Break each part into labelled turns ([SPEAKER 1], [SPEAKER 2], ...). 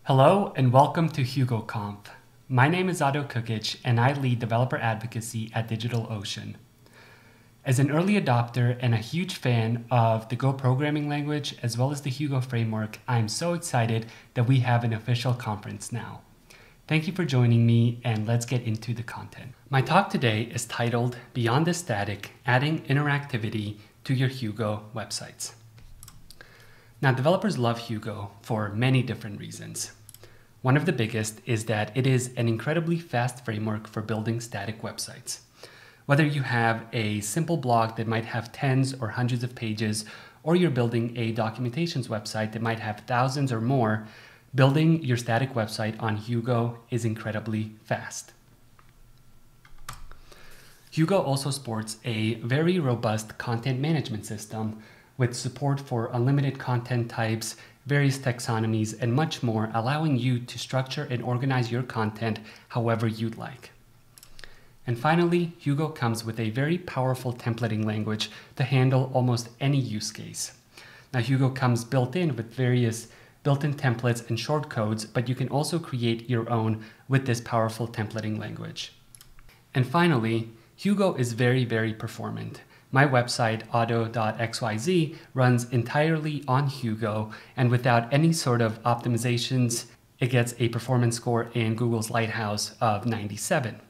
[SPEAKER 1] Hello and welcome to HugoConf. My name is Kukic and I lead developer advocacy at DigitalOcean. As an early adopter and a huge fan of the Go programming language as well as the Hugo framework, I am so excited that we have an official conference now. Thank you for joining me and let's get into the content. My talk today is titled Beyond the Static, Adding Interactivity to Your Hugo Websites. Now, developers love Hugo for many different reasons. One of the biggest is that it is an incredibly fast framework for building static websites. Whether you have a simple blog that might have tens or hundreds of pages, or you're building a documentations website that might have thousands or more, building your static website on Hugo is incredibly fast. Hugo also sports a very robust content management system with support for unlimited content types, various taxonomies, and much more, allowing you to structure and organize your content however you'd like. And finally, Hugo comes with a very powerful templating language to handle almost any use case. Now, Hugo comes built in with various built-in templates and shortcodes, but you can also create your own with this powerful templating language. And finally, Hugo is very, very performant. My website, auto.xyz, runs entirely on Hugo, and without any sort of optimizations, it gets a performance score in Google's Lighthouse of 97.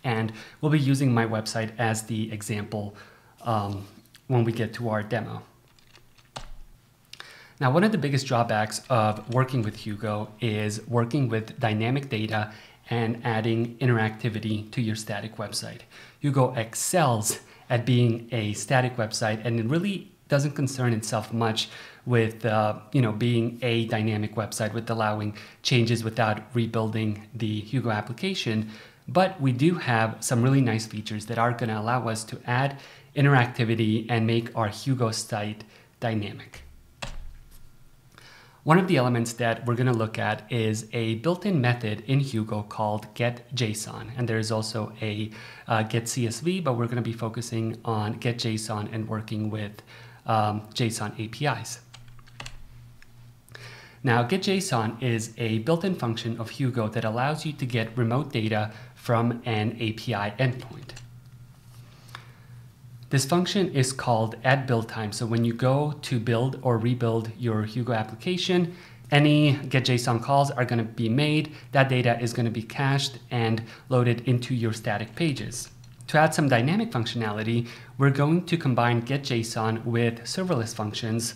[SPEAKER 1] And we'll be using my website as the example when we get to our demo. Now, one of the biggest drawbacks of working with Hugo is working with dynamic data and adding interactivity to your static website. Hugo excels at being a static website, and it really doesn't concern itself much with being a dynamic website with allowing changes without rebuilding the Hugo application. But we do have some really nice features that are going to allow us to add interactivity and make our Hugo site dynamic. One of the elements that we're going to look at is a built-in method in Hugo called getJSON, and there's also a getCSV, but we're going to be focusing on getJSON and working with JSON APIs. Now, getJSON is a built-in function of Hugo that allows you to get remote data from an API endpoint. This function is called @BuildTime. So when you go to build or rebuild your Hugo application, any getJSON calls are going to be made. That data is going to be cached and loaded into your static pages. To add some dynamic functionality, we're going to combine getJSON with serverless functions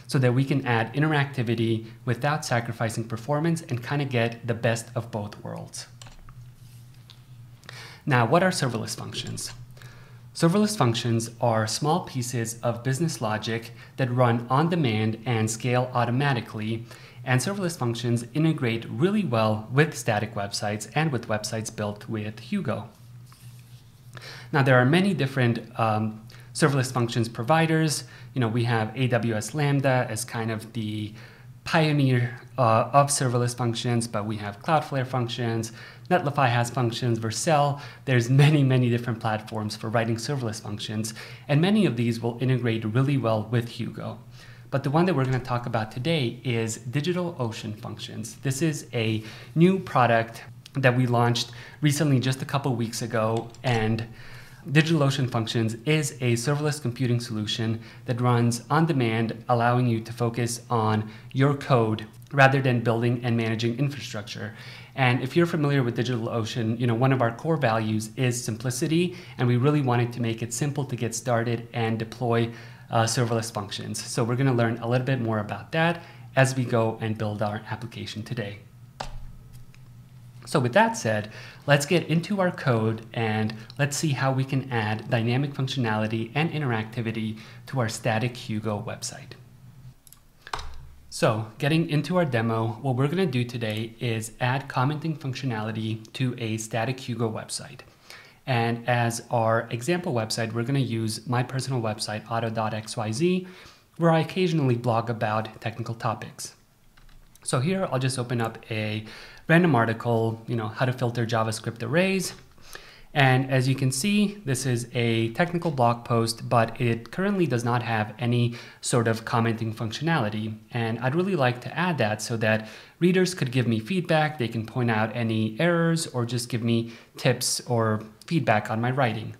[SPEAKER 1] so that we can add interactivity without sacrificing performance and kind of get the best of both worlds. Now, what are serverless functions? Serverless functions are small pieces of business logic that run on demand and scale automatically, and serverless functions integrate really well with static websites and with websites built with Hugo. Now, there are many different serverless functions providers. We have AWS Lambda as kind of the pioneer of serverless functions, but we have Cloudflare functions, Netlify has functions, Vercel. There's many different platforms for writing serverless functions, and many of these will integrate really well with Hugo. But the one that we're going to talk about today is DigitalOcean Functions. This is a new product that we launched recently, just a couple weeks ago, and DigitalOcean Functions is a serverless computing solution that runs on demand, allowing you to focus on your code rather than building and managing infrastructure. And if you're familiar with DigitalOcean, one of our core values is simplicity, and we really wanted to make it simple to get started and deploy serverless functions. So we're going to learn a little bit more about that as we go and build our application today. So with that said, let's get into our code and let's see how we can add dynamic functionality and interactivity to our static Hugo website. So getting into our demo, what we're going to do today is add commenting functionality to a static Hugo website. And as our example website, we're going to use my personal website, auto.xyz, where I occasionally blog about technical topics. So here I'll just open up a random article, how to filter JavaScript arrays. And as you can see, this is a technical blog post, but it currently does not have any sort of commenting functionality. And I'd really like to add that so that readers could give me feedback, they can point out any errors, or just give me tips or feedback on my writing.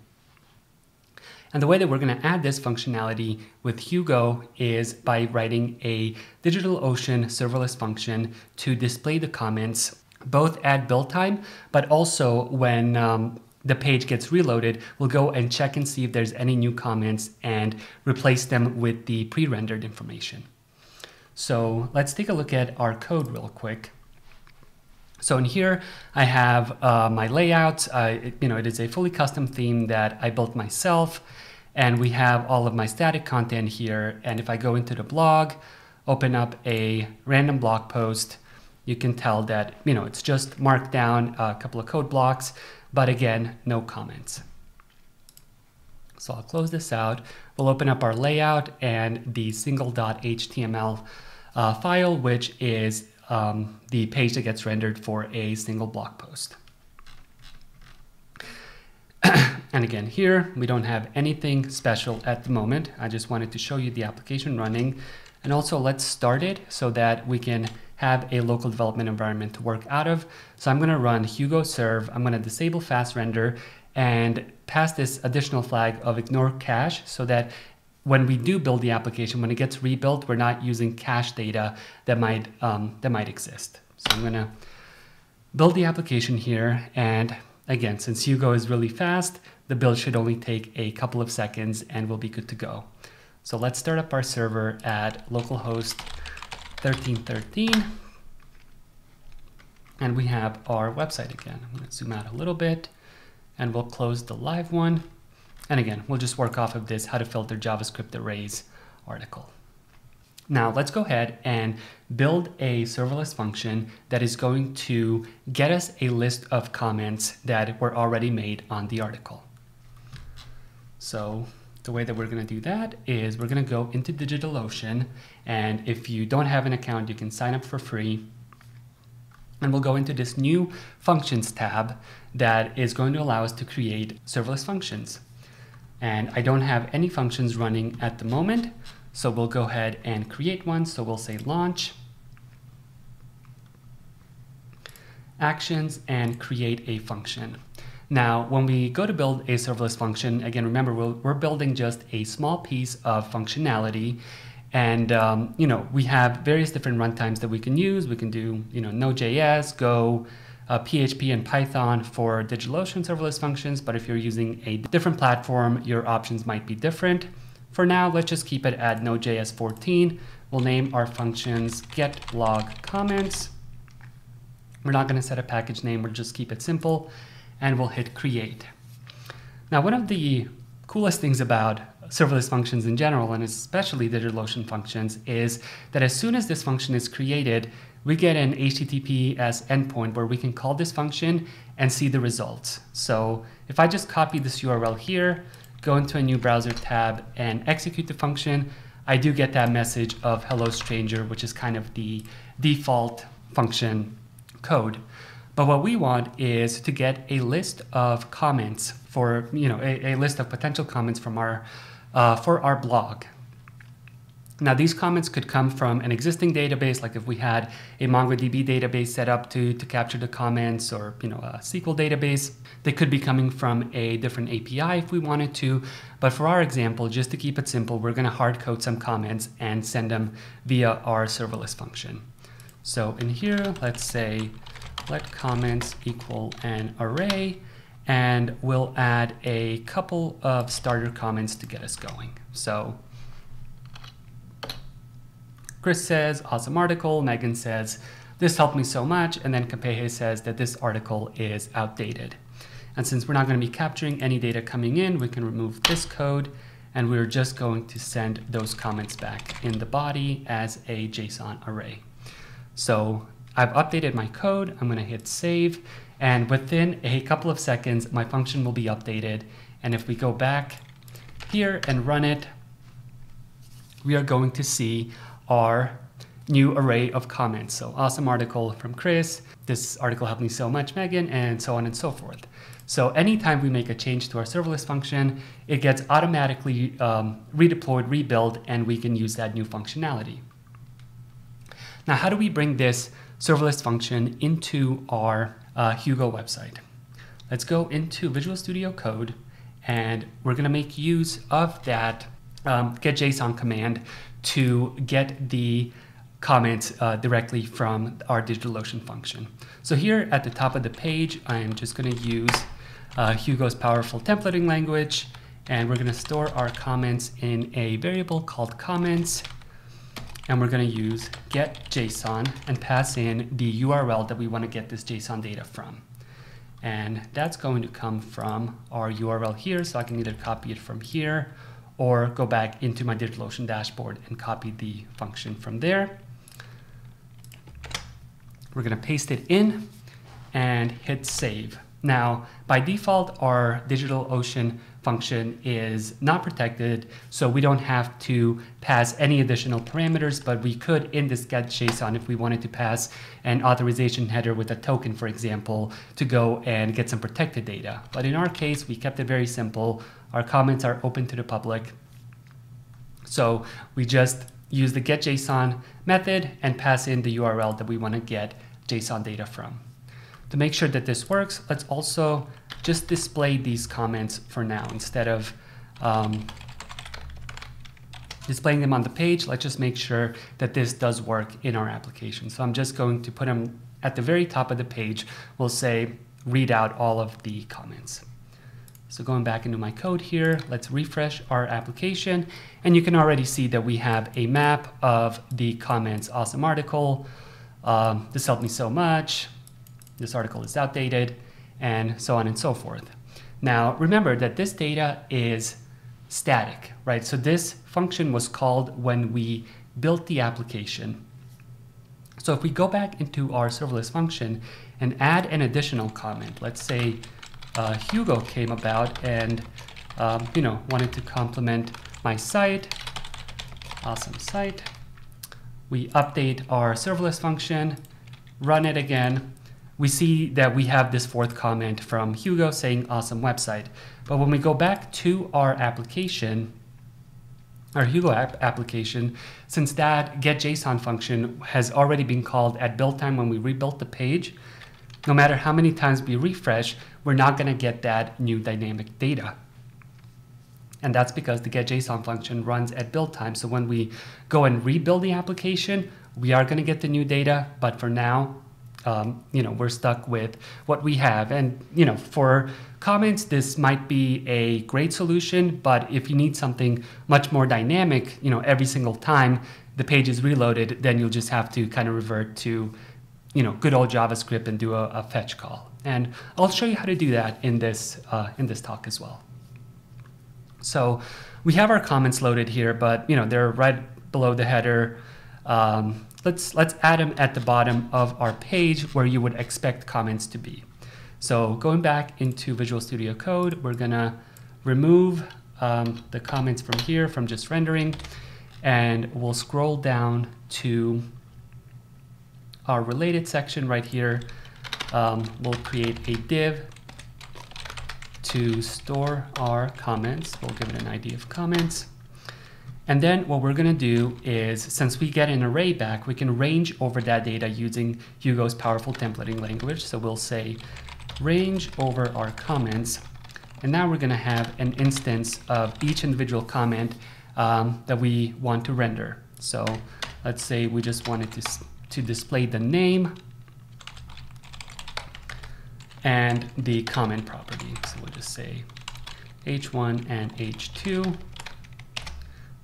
[SPEAKER 1] And the way that we're going to add this functionality with Hugo is by writing a DigitalOcean serverless function to display the comments both at build time, but also when the page gets reloaded, we'll go and check and see if there's any new comments and replace them with the pre-rendered information. So let's take a look at our code real quick. So in here, I have my layout. It is a fully custom theme that I built myself. And we have all of my static content here. And if I go into the blog, open up a random blog post, you can tell that, it's just marked down a couple of code blocks, but again, no comments. So I'll close this out. We'll open up our layout and the single.html file, which is the page that gets rendered for a single blog post. And again, here, we don't have anything special at the moment. I just wanted to show you the application running. And also let's start it so that we can have a local development environment to work out of. So I'm gonna run Hugo serve. I'm gonna disable fast render and pass this additional flag of ignore cache so that when we do build the application, when it gets rebuilt, we're not using cache data that might exist. So I'm gonna build the application here. And again, since Hugo is really fast, the build should only take a couple of seconds and we'll be good to go. So let's start up our server at localhost 1313. And we have our website again. I'm going to zoom out a little bit and we'll close the live one. And again, we'll just work off of this how to filter JavaScript arrays article. Now let's go ahead and build a serverless function that is going to get us a list of comments that were already made on the article. So the way that we're going to do that is we're going to go into DigitalOcean, and if you don't have an account, you can sign up for free. And we'll go into this new functions tab that is going to allow us to create serverless functions. And I don't have any functions running at the moment, so we'll go ahead and create one. So we'll say launch, actions, and create a function. Now, when we go to build a serverless function, again, remember, we're building just a small piece of functionality. And, we have various different runtimes that we can use. We can do, Node.js, Go, PHP, and Python for DigitalOcean serverless functions. But if you're using a different platform, your options might be different. For now, let's just keep it at Node.js 14. We'll name our functions getLogComments. We're not going to set a package name. We'll just keep it simple. And we'll hit create. Now, one of the coolest things about serverless functions in general, and especially DigitalOcean functions, is that as soon as this function is created, we get an HTTPS endpoint where we can call this function and see the results. So if I just copy this URL here, go into a new browser tab and execute the function, I do get that message of hello stranger, which is kind of the default function code. But what we want is to get a list of comments for, a list of potential comments from for our blog. Now, these comments could come from an existing database, like if we had a MongoDB database set up to capture the comments, or a SQL database. They could be coming from a different API if we wanted to. But for our example, just to keep it simple, we're going to hard code some comments and send them via our serverless function. So in here, let's say let comments equal an array, and we'll add a couple of starter comments to get us going. So Chris says, awesome article. Megan says, this helped me so much. And then Kapehe says that this article is outdated. And since we're not going to be capturing any data coming in, we can remove this code, and we're just going to send those comments back in the body as a JSON array. So I've updated my code. I'm going to hit save, and within a couple of seconds, my function will be updated. And if we go back here and run it, we are going to see our new array of comments. So awesome article from Chris. This article helped me so much, Megan, and so on and so forth. So anytime we make a change to our serverless function, it gets automatically redeployed, rebuilt, and we can use that new functionality. Now, how do we bring this serverless function into our Hugo website? Let's go into Visual Studio Code, and we're going to make use of that getJSON command to get the comments directly from our DigitalOcean function. So here at the top of the page, I am just going to use Hugo's powerful templating language, and we're going to store our comments in a variable called comments, and we're going to use getJSON and pass in the URL that we want to get this JSON data from. And that's going to come from our URL here, so I can either copy it from here or go back into my DigitalOcean dashboard and copy the function from there. We're going to paste it in and hit save. Now, by default, our DigitalOcean function is not protected, so we don't have to pass any additional parameters, but we could in this getJSON if we wanted to pass an authorization header with a token, for example, to go and get some protected data. But in our case, we kept it very simple. Our comments are open to the public. So we just use the getJSON method and pass in the URL that we want to get JSON data from. To make sure that this works, let's also just display these comments for now. Instead of displaying them on the page, let's just make sure that this does work in our application. So I'm just going to put them at the very top of the page. We'll say, read out all of the comments. So going back into my code here, let's refresh our application. And you can already see that we have a map of the comments. Awesome article. This helped me so much. This article is outdated, and so on and so forth. Now, remember that this data is static, right? So this function was called when we built the application. So if we go back into our serverless function and add an additional comment, let's say Hugo came about and wanted to compliment my site, awesome site. We update our serverless function, run it again. We see that we have this fourth comment from Hugo saying awesome website. But when we go back to our application, our Hugo application, since that getJSON function has already been called at build time when we rebuilt the page, no matter how many times we refresh, we're not going to get that new dynamic data. And that's because the getJSON function runs at build time. So when we go and rebuild the application, we are going to get the new data. But for now, we're stuck with what we have. And, for comments, this might be a great solution. But if you need something much more dynamic, every single time the page is reloaded, then you'll just have to kind of revert to, good old JavaScript and do a fetch call. And I'll show you how to do that in this talk as well. So we have our comments loaded here, but they're right below the header. Let's add them at the bottom of our page where you would expect comments to be. So going back into Visual Studio Code, we're gonna remove the comments from here from just rendering, and we'll scroll down to our related section right here. We'll create a div to store our comments. We'll give it an ID of comments. And then what we're going to do is, since we get an array back, we can range over that data using Hugo's powerful templating language. So we'll say range over our comments. And now we're going to have an instance of each individual comment that we want to render. So let's say we just wanted to display the name and the comment property. So we'll just say h1 and h2.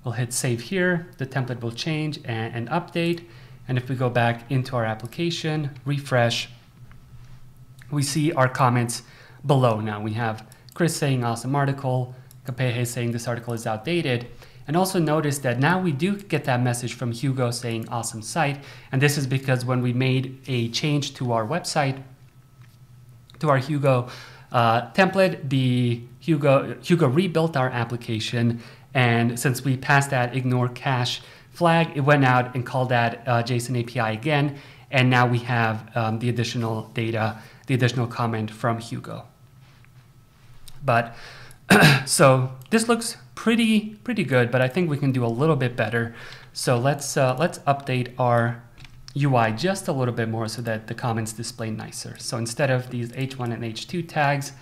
[SPEAKER 1] We'll hit save here. The template will change and update. And if we go back into our application, refresh, we see our comments below now. We have Chris saying awesome article, Kapehe saying this article is outdated. And also notice that now we do get that message from Hugo saying awesome site. And this is because when we made a change to our website, to our Hugo template, the Hugo rebuilt our application. And since we passed that ignore cache flag, it went out and called that JSON API again. And now we have the additional data, the additional comment from Hugo. But so this looks pretty good, but I think we can do a little bit better. So let's update our UI just a little bit more so that the comments display nicer. So instead of these H1 and H2 tags,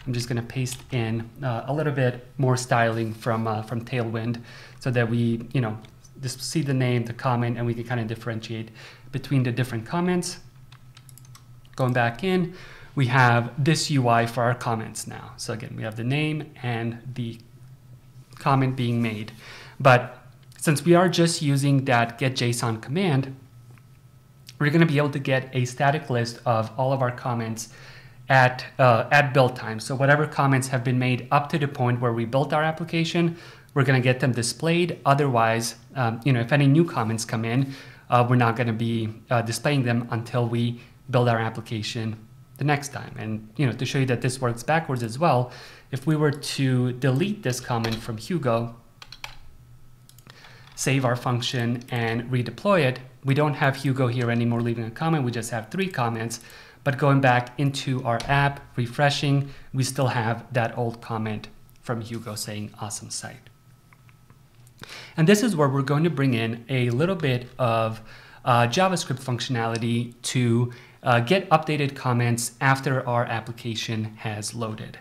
[SPEAKER 1] I'm just going to paste in a little bit more styling from Tailwind, so that we, just see the name, the comment, and we can kind of differentiate between the different comments. Going back in, we have this UI for our comments now. So again, we have the name and the comment being made. But since we are just using that getJSON command, we're going to be able to get a static list of all of our comments at build time. So whatever comments have been made up to the point where we built our application, we're going to get them displayed. Otherwise, if any new comments come in, we're not going to be displaying them until we build our application the next time. And to show you that this works backwards as well, if we were to delete this comment from Hugo, save our function and redeploy it, we don't have Hugo here anymore leaving a comment. We just have 3 comments. But going back into our app, refreshing, we still have that old comment from Hugo saying awesome site. And this is where we're going to bring in a little bit of JavaScript functionality to get updated comments after our application has loaded.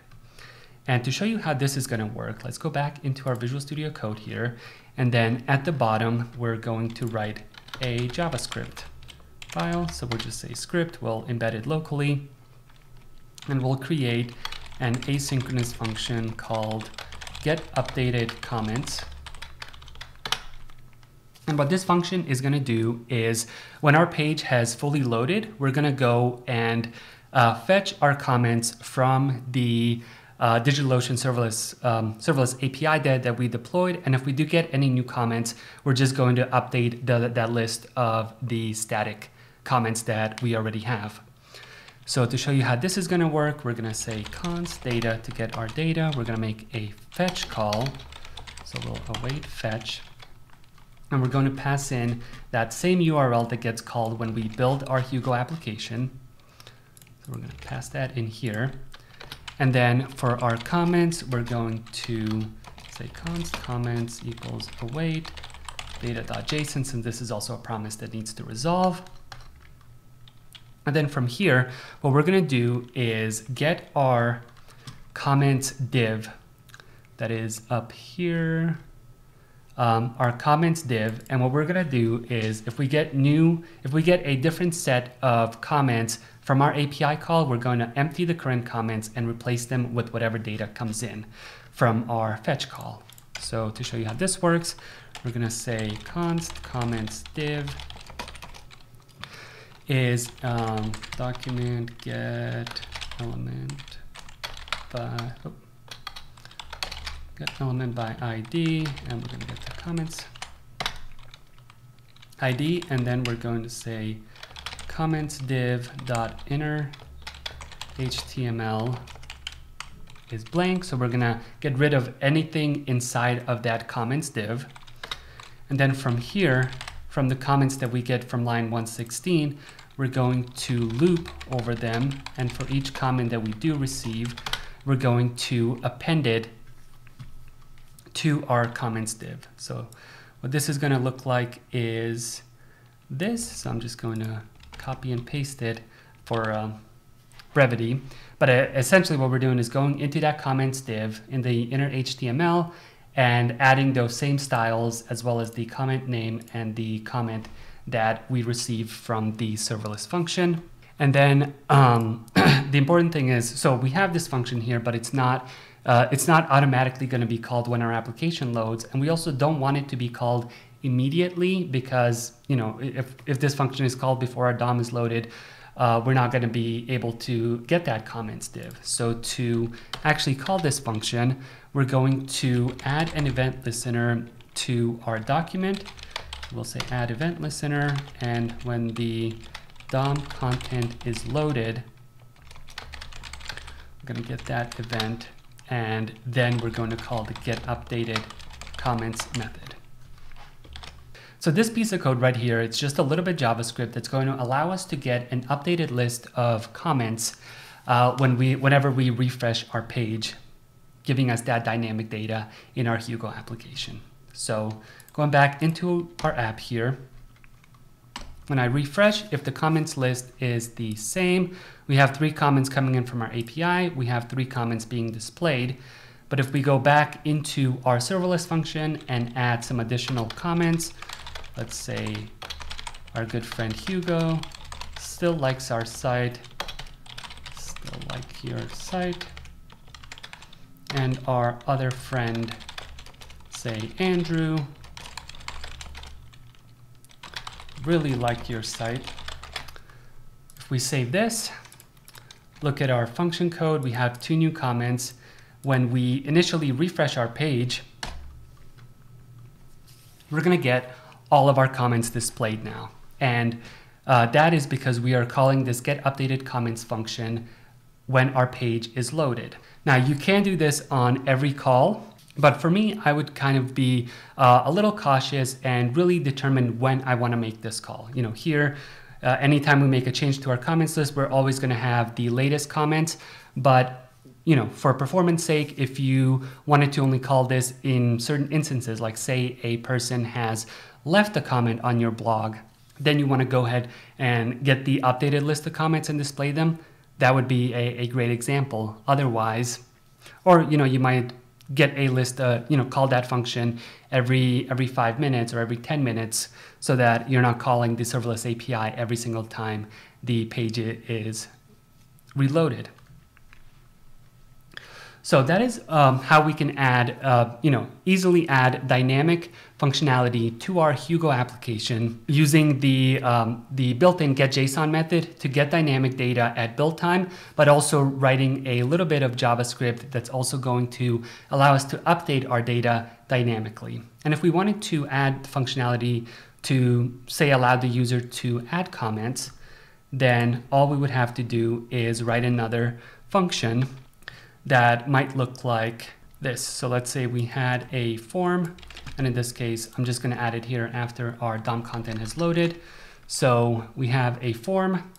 [SPEAKER 1] And to show you how this is going to work, let's go back into our Visual Studio Code here. And then at the bottom, we're going to write a JavaScript file. So we'll just say script, we'll embed it locally, and we'll create an asynchronous function called getUpdatedComments. And what this function is going to do is when our page has fully loaded, we're going to go and fetch our comments from the DigitalOcean serverless API that we deployed. And if we do get any new comments, we're just going to update that list of the static comments that we already have. So to show you how this is going to work, we're going to say const data to get our data. We're going to make a fetch call. So we'll await fetch. And we're going to pass in that same URL that gets called when we build our Hugo application. So we're going to pass that in here. And then for our comments, we're going to say const comments equals await data.json, since this is also a promise that needs to resolve. And then from here, what we're going to do is get our comments div that is up here. Our comments div, and what we're going to do is if we get a different set of comments from our API call, we're going to empty the current comments and replace them with whatever data comes in from our fetch call. So to show you how this works, we're going to say const comments div is document get element by ID, and we're going to get the comments ID, and then we're going to say comments div dot inner HTML is blank. So we're going to get rid of anything inside of that comments div. And then from here, from the comments that we get from line 116, we're going to loop over them. And for each comment that we do receive, we're going to append it to our comments div. So what this is going to look like is this. So I'm just going to copy and paste it for brevity. But essentially what we're doing is going into that comments div in the inner HTML and adding those same styles as well as the comment name and the comment that we received from the serverless function. And then the important thing is, so we have this function here, but it's not automatically going to be called when our application loads. And we also don't want it to be called immediately because, if this function is called before our DOM is loaded, we're not going to be able to get that comments div. So to actually call this function, we're going to add an event listener to our document. We'll say add event listener, and when the DOM content is loaded, we're going to get that event, and then we're going to call the getUpdatedComments method. So this piece of code right here, it's just a little bit JavaScript that's going to allow us to get an updated list of comments whenever we refresh our page. giving us that dynamic data in our Hugo application. So going back into our app here, when I refresh, if the comments list is the same, we have 3 comments coming in from our API, we have 3 comments being displayed. But if we go back into our serverless function and add some additional comments, let's say our good friend Hugo still likes our site, still like your site, and our other friend, say Andrew, really like your site. If we save this, look at our function code, we have 2 new comments. When we initially refresh our page, we're going to get all of our comments displayed now. And that is because we are calling this getUpdatedComments function when our page is loaded. Now you can do this on every call, but for me, I would kind of be a little cautious and really determine when I want to make this call. You know, here, anytime we make a change to our comments list, we're always going to have the latest comments. But, you know, for performance sake, if you wanted to only call this in certain instances, like say a person has left a comment on your blog, then you want to go ahead and get the updated list of comments and display them. That would be a great example. Otherwise, or, you know, you might get a list, you know, call that function every 5 minutes or every 10 minutes so that you're not calling the serverless API every single time the page is reloaded. So that is how we can add, you know, easily add dynamic functionality to our Hugo application using the built-in getJSON method to get dynamic data at build time, but also writing a little bit of JavaScript that's also going to allow us to update our data dynamically. And if we wanted to add functionality to, say, allow the user to add comments, then all we would have to do is write another function that might look like this. So let's say we had a form, and in this case, I'm just going to add it here after our DOM content has loaded. So we have a form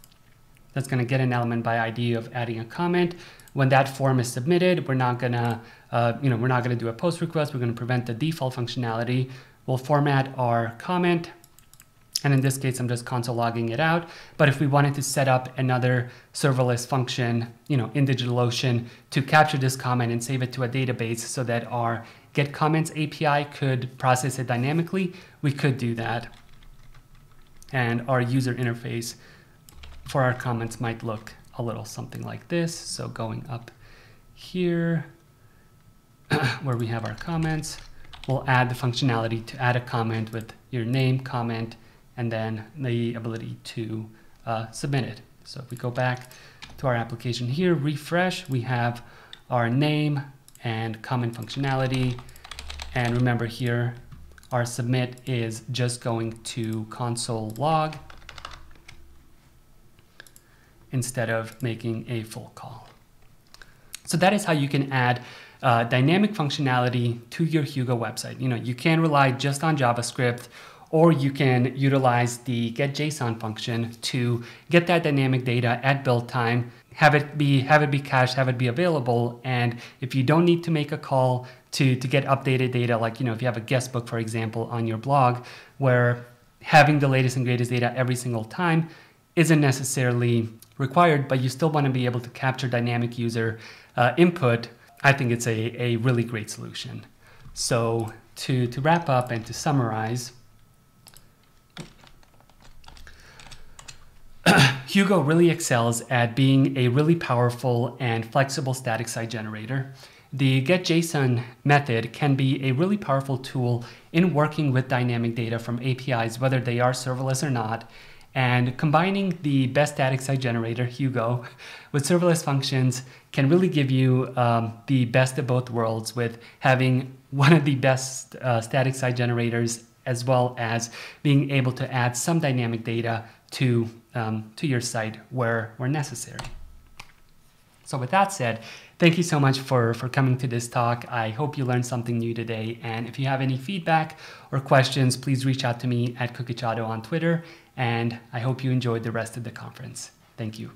[SPEAKER 1] that's going to get an element by ID of adding a comment. When that form is submitted, we're not going to, we're not going to do a post request. We're going to prevent the default functionality. We'll format our comment. And in this case, I'm just console logging it out. But if we wanted to set up another serverless function, you know, in DigitalOcean to capture this comment and save it to a database so that our getComments API could process it dynamically, we could do that. And our user interface for our comments might look a little something like this. So going up here where we have our comments, we'll add the functionality to add a comment with your name, comment, and then the ability to submit it. So if we go back to our application here, refresh, we have our name and comment functionality. And remember here, our submit is just going to console log instead of making a full call. So that is how you can add dynamic functionality to your Hugo website. You know, you can rely just on JavaScript, or you can utilize the getJSON function to get that dynamic data at build time, have it be cached, have it be available. And if you don't need to make a call to get updated data, like, you know, if you have a guest book, for example, on your blog, where having the latest and greatest data every single time isn't necessarily required, but you still want to be able to capture dynamic user input, I think it's a really great solution. So to wrap up and to summarize, Hugo really excels at being a really powerful and flexible static site generator. The getJSON method can be a really powerful tool in working with dynamic data from APIs, whether they are serverless or not. And combining the best static site generator, Hugo, with serverless functions can really give you the best of both worlds, with having one of the best static site generators, as well as being able to add some dynamic data to your site where necessary. So with that said, thank you so much for coming to this talk. I hope you learned something new today. And if you have any feedback or questions, please reach out to me at Kukic on Twitter. And I hope you enjoyed the rest of the conference. Thank you.